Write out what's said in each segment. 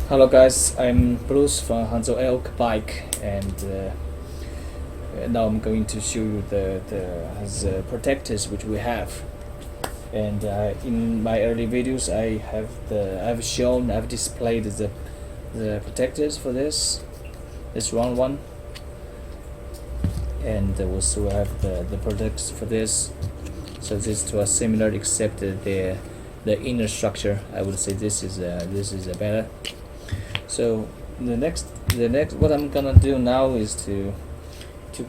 Hello guys, I'm Bruce from Hanzo Elk Bike, and now I'm going to show you the protectors which we have. And in my early videos, I've displayed the protectors for this round one, and also have the protectors for this. So these two are similar, except the inner structure. I would say this is better. So the next what I'm gonna do now is to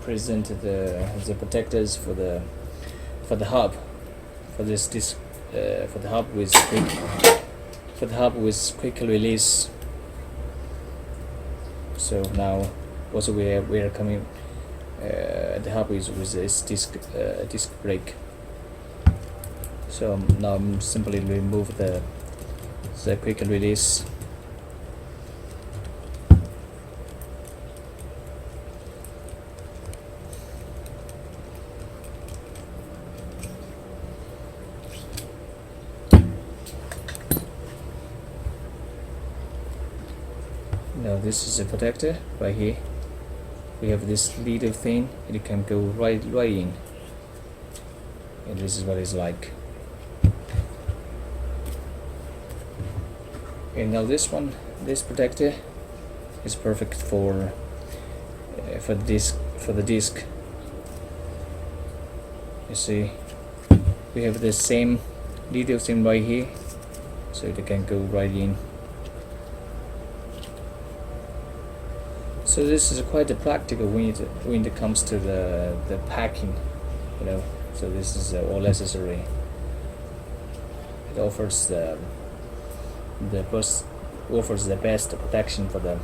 present the protectors for the hub, for this disc, for the hub with quick release. So now also we are coming the hub is with this disc brake. So now I'm simply remove the quick release. Now this is a protector right here. We have this little thing, and it can go right in, and this is what it's like. And now this protector is perfect for the disc. You see, we have the same little thing right here, so it can go right in. So this is quite practical when it comes to the packing, you know. So this is all necessary. It offers the best protection for the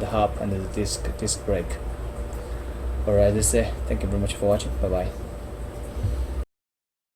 hub and the disc brake. Alright, that's it. Thank you very much for watching. Bye bye.